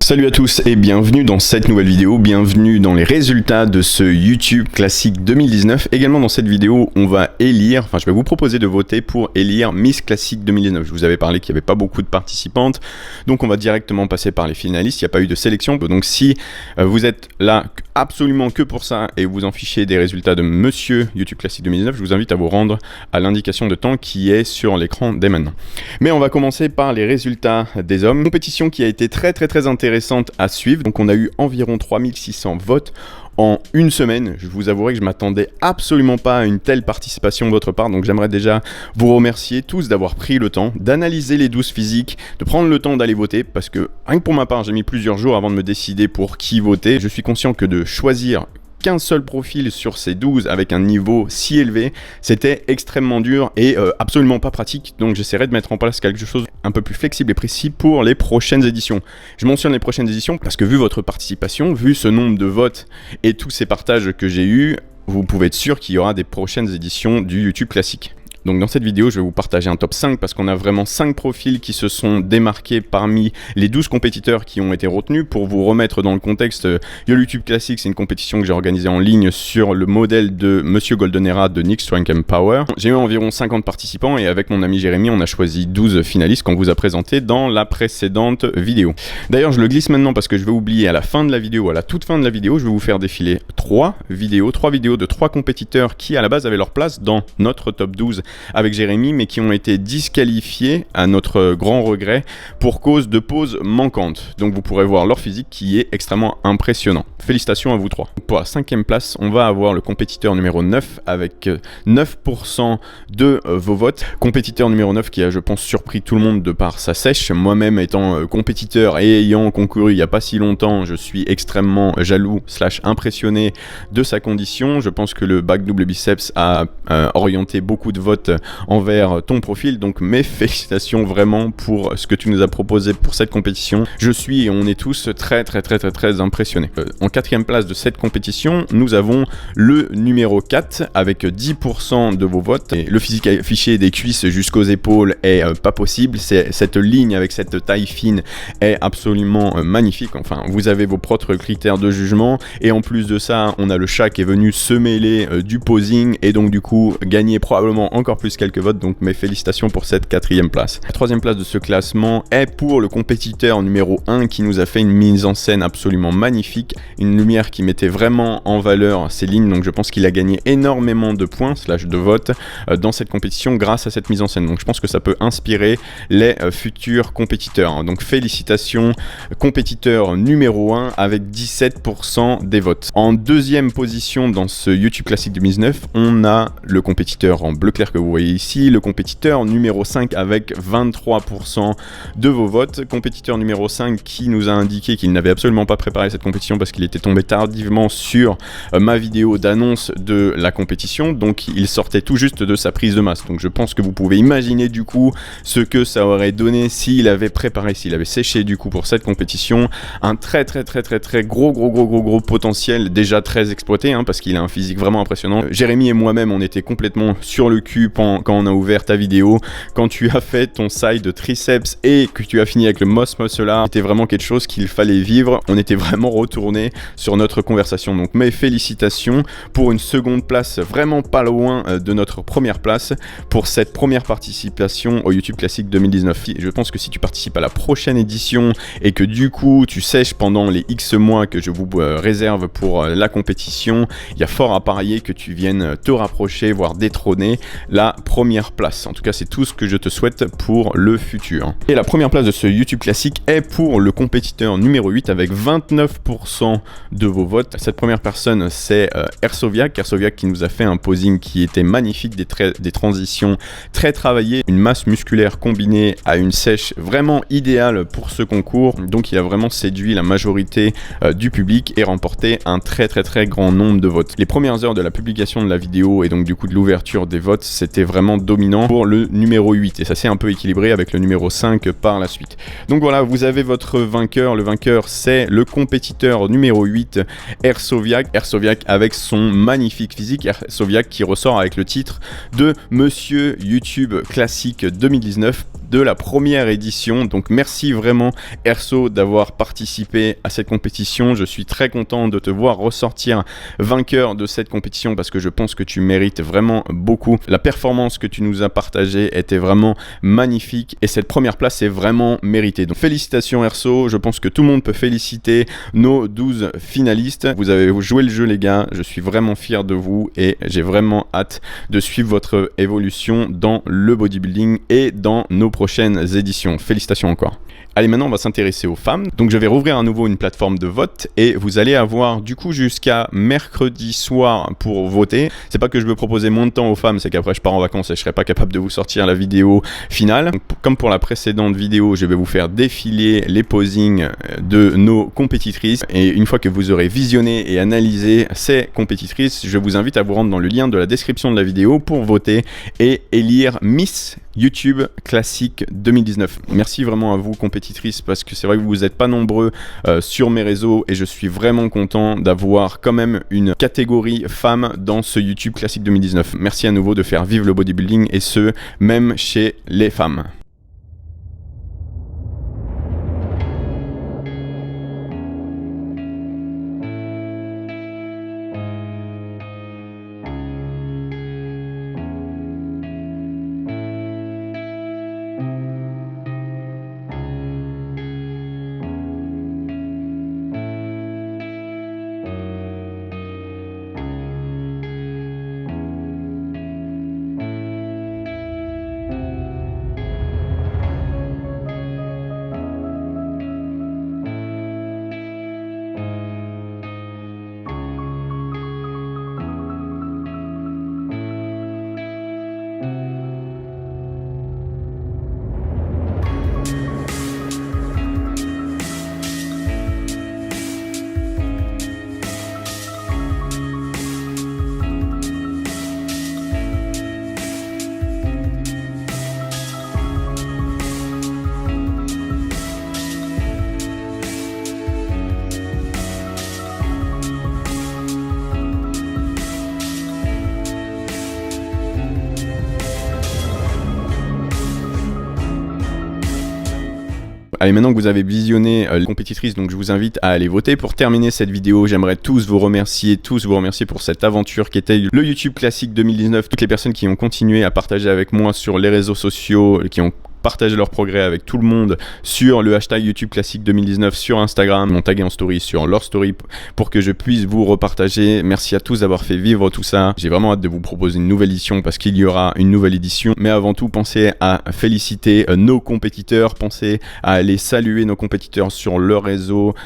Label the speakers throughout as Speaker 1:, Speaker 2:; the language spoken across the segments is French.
Speaker 1: Salut à tous et bienvenue dans cette nouvelle vidéo, bienvenue dans les résultats de ce YouTube Classique 2019. Également dans cette vidéo, on va élire, je vais vous proposer de voter pour élire Miss Classique 2019. Je vous avais parlé qu'il n'y avait pas beaucoup de participantes, donc on va directement passer par les finalistes, il n'y a pas eu de sélection. Donc si vous êtes là absolument que pour ça et vous en fichez des résultats de Monsieur YouTube Classique 2019, je vous invite à vous rendre à l'indication de temps qui est sur l'écran dès maintenant. Mais on va commencer par les résultats des hommes. Compétition qui a été très intéressante à suivre. Donc on a eu environ 3600 votes en une semaine. Je vous avouerai que je m'attendais absolument pas à une telle participation de votre part, donc j'aimerais déjà vous remercier tous d'avoir pris le temps d'analyser les 12 physiques, de prendre le temps d'aller voter, parce que rien que pour ma part j'ai mis plusieurs jours avant de me décider pour qui voter. Je suis conscient que de choisir qu'un seul profil sur ces 12 avec un niveau si élevé, c'était extrêmement dur et absolument pas pratique, donc j'essaierai de mettre en place quelque chose un peu plus flexible et précis pour les prochaines éditions. Je mentionne les prochaines éditions parce que vu votre participation, vu ce nombre de votes et tous ces partages que j'ai eus, vous pouvez être sûr qu'il y aura des prochaines éditions du YouTube Classique. Donc dans cette vidéo, je vais vous partager un top 5 parce qu'on a vraiment 5 profils qui se sont démarqués parmi les 12 compétiteurs qui ont été retenus. Pour vous remettre dans le contexte, YouTube Classic, c'est une compétition que j'ai organisée en ligne sur le modèle de Monsieur Goldenera de Nick Strength and Power. J'ai eu environ 50 participants et avec mon ami Jérémy, on a choisi 12 finalistes qu'on vous a présentés dans la précédente vidéo. D'ailleurs, je le glisse maintenant parce que je vais oublier à la fin de la vidéo, à la toute fin de la vidéo, je vais vous faire défiler 3 vidéos de 3 compétiteurs qui à la base avaient leur place dans notre top 12 avec Jérémy, mais qui ont été disqualifiés à notre grand regret pour cause de pauses manquantes. Donc vous pourrez voir leur physique qui est extrêmement impressionnant. Félicitations à vous 3. Pour la 5e place, on va avoir le compétiteur numéro 9 avec 9% de vos votes. Compétiteur numéro 9 qui a, je pense, surpris tout le monde de par sa sèche. Moi-même étant compétiteur et ayant concouru il n'y a pas si longtemps, je suis extrêmement jaloux / impressionné de sa condition. Je pense que le back double biceps a orienté beaucoup de votes envers ton profil, donc mes félicitations vraiment pour ce que tu nous as proposé pour cette compétition. Je suis et on est tous très impressionnés. En 4e place de cette compétition, nous avons le numéro 4 avec 10% de vos votes. Et le physique affiché des cuisses jusqu'aux épaules est pas possible. Cette ligne avec cette taille fine est absolument magnifique. Enfin, vous avez vos propres critères de jugement et en plus de ça, on a le chat qui est venu se mêler du posing et donc du coup gagner probablement encore plus quelques votes, donc mes félicitations pour cette 4e place. La 3e place de ce classement est pour le compétiteur numéro 1 qui nous a fait une mise en scène absolument magnifique, une lumière qui mettait vraiment en valeur ces lignes, donc je pense qu'il a gagné énormément de points / de votes dans cette compétition grâce à cette mise en scène, donc je pense que ça peut inspirer les futurs compétiteurs. Donc félicitations compétiteur numéro 1 avec 17% des votes. En 2e position dans ce YouTube Classique 2019, on a le compétiteur en bleu clair que vous voyez ici, le compétiteur numéro 5 avec 23% de vos votes. Compétiteur numéro 5 qui nous a indiqué qu'il n'avait absolument pas préparé cette compétition parce qu'il était tombé tardivement sur ma vidéo d'annonce de la compétition, donc il sortait tout juste de sa prise de masse. Donc je pense que vous pouvez imaginer du coup ce que ça aurait donné s'il avait préparé, s'il avait séché du coup pour cette compétition. Un très gros potentiel, déjà très exploité parce qu'il a un physique vraiment impressionnant. Jérémy et moi-même on était complètement sur le cul quand on a ouvert ta vidéo, quand tu as fait ton side triceps et que tu as fini avec le Moss Muscle Up, c'était vraiment quelque chose qu'il fallait vivre. On était vraiment retourné sur notre conversation, donc mes félicitations pour une seconde place vraiment pas loin de notre première place pour cette première participation au YouTube Classique 2019. Je pense que si tu participes à la prochaine édition et que du coup tu sèches pendant les X mois que je vous réserve pour la compétition, il y a fort à parier que tu viennes te rapprocher, voire détrôner la première place. En tout cas, c'est tout ce que je te souhaite pour le futur. Et la première place de ce YouTube Classique est pour le compétiteur numéro 8 avec 29% de vos votes. Cette première personne, c'est Ersoviac qui nous a fait un posing qui était magnifique, des transitions très travaillées, une masse musculaire combinée à une sèche vraiment idéale pour ce concours. Donc il a vraiment séduit la majorité du public et remporté un très grand nombre de votes. Les premières heures de la publication de la vidéo et donc du coup de l'ouverture des votes, c'était c'était vraiment dominant pour le numéro 8 et ça s'est un peu équilibré avec le numéro 5 par la suite. Donc voilà, vous avez votre vainqueur. Le vainqueur, c'est le compétiteur numéro 8, Airsoviac. Airsoviac avec son magnifique physique. Airsoviac qui ressort avec le titre de Monsieur YouTube Classique 2019 de la première édition. Donc merci vraiment Airso d'avoir participé à cette compétition. Je suis très content de te voir ressortir vainqueur de cette compétition parce que je pense que tu mérites vraiment beaucoup. La performance que tu nous as partagée était vraiment magnifique et cette première place est vraiment méritée. Donc félicitations Airso, je pense que tout le monde peut féliciter nos 12 finalistes. Vous avez joué le jeu les gars, je suis vraiment fier de vous et j'ai vraiment hâte de suivre votre évolution dans le bodybuilding et dans nos prochaines éditions. Félicitations encore. Allez, maintenant on va s'intéresser aux femmes. Donc je vais rouvrir à nouveau une plateforme de vote et vous allez avoir du coup jusqu'à mercredi soir pour voter. C'est pas que je veux proposer moins de temps aux femmes, c'est qu'après je pars en vacances et je serai pas capable de vous sortir la vidéo finale. Donc, comme pour la précédente vidéo, je vais vous faire défiler les posings de nos compétitrices et une fois que vous aurez visionné et analysé ces compétitrices, je vous invite à vous rendre dans le lien de la description de la vidéo pour voter et élire Miss YouTube Classique 2019. Merci vraiment à vous compétitrices parce que c'est vrai que vous n'êtes pas nombreux sur mes réseaux et je suis vraiment content d'avoir quand même une catégorie femmes dans ce YouTube Classique 2019. Merci à nouveau de faire vivre le bodybuilding et ce, même chez les femmes. Allez, maintenant que vous avez visionné les compétitrices, donc je vous invite à aller voter. Pour terminer cette vidéo, j'aimerais tous vous remercier pour cette aventure qui était le YouTube Classique 2019. Toutes les personnes qui ont continué à partager avec moi sur les réseaux sociaux, qui ont partager leur progrès avec tout le monde sur le hashtag YouTube Classique 2019 sur Instagram, m'ont tagué en story sur leur story pour que je puisse vous repartager. Merci à tous d'avoir fait vivre tout ça. J'ai vraiment hâte de vous proposer une nouvelle édition parce qu'il y aura une nouvelle édition. Mais avant tout, pensez à féliciter nos compétiteurs, pensez à aller saluer nos compétiteurs sur leur réseau.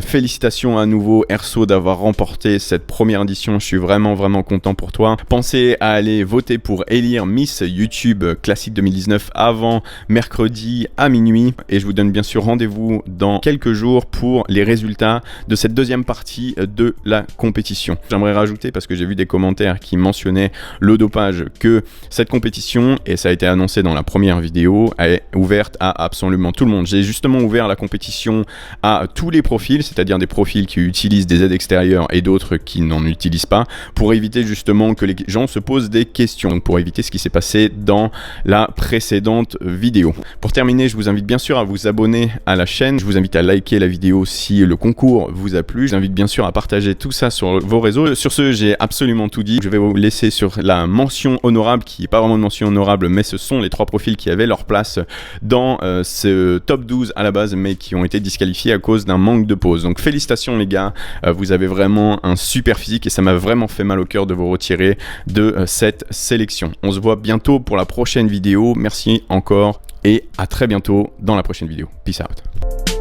Speaker 1: Félicitations à nouveau Airso d'avoir remporté cette première édition. Je suis vraiment content pour toi. Pensez à aller voter pour élire Miss YouTube Classique 2019 avant mercredi à minuit et je vous donne bien sûr rendez-vous dans quelques jours pour les résultats de cette deuxième partie de la compétition. J'aimerais rajouter, parce que j'ai vu des commentaires qui mentionnaient le dopage, que cette compétition, et ça a été annoncé dans la première vidéo, est ouverte à absolument tout le monde. J'ai justement ouvert la compétition à tous les profils, c'est-à-dire des profils qui utilisent des aides extérieures et d'autres qui n'en utilisent pas, pour éviter justement que les gens se posent des questions, donc pour éviter ce qui s'est passé dans la précédente vidéo. Pour terminer, je vous invite bien sûr à vous abonner à la chaîne, je vous invite à liker la vidéo si le concours vous a plu, je vous invite bien sûr à partager tout ça sur vos réseaux. Sur ce, j'ai absolument tout dit. Je vais vous laisser sur la mention honorable, qui n'est pas vraiment une mention honorable, mais ce sont les 3 profils qui avaient leur place dans ce top 12 à la base, mais qui ont été disqualifiés à cause d'un manque de pause. Donc félicitations les gars, vous avez vraiment un super physique et ça m'a vraiment fait mal au cœur de vous retirer de cette sélection. On se voit bientôt pour la prochaine vidéo. Merci encore et à très bientôt dans la prochaine vidéo. Peace out.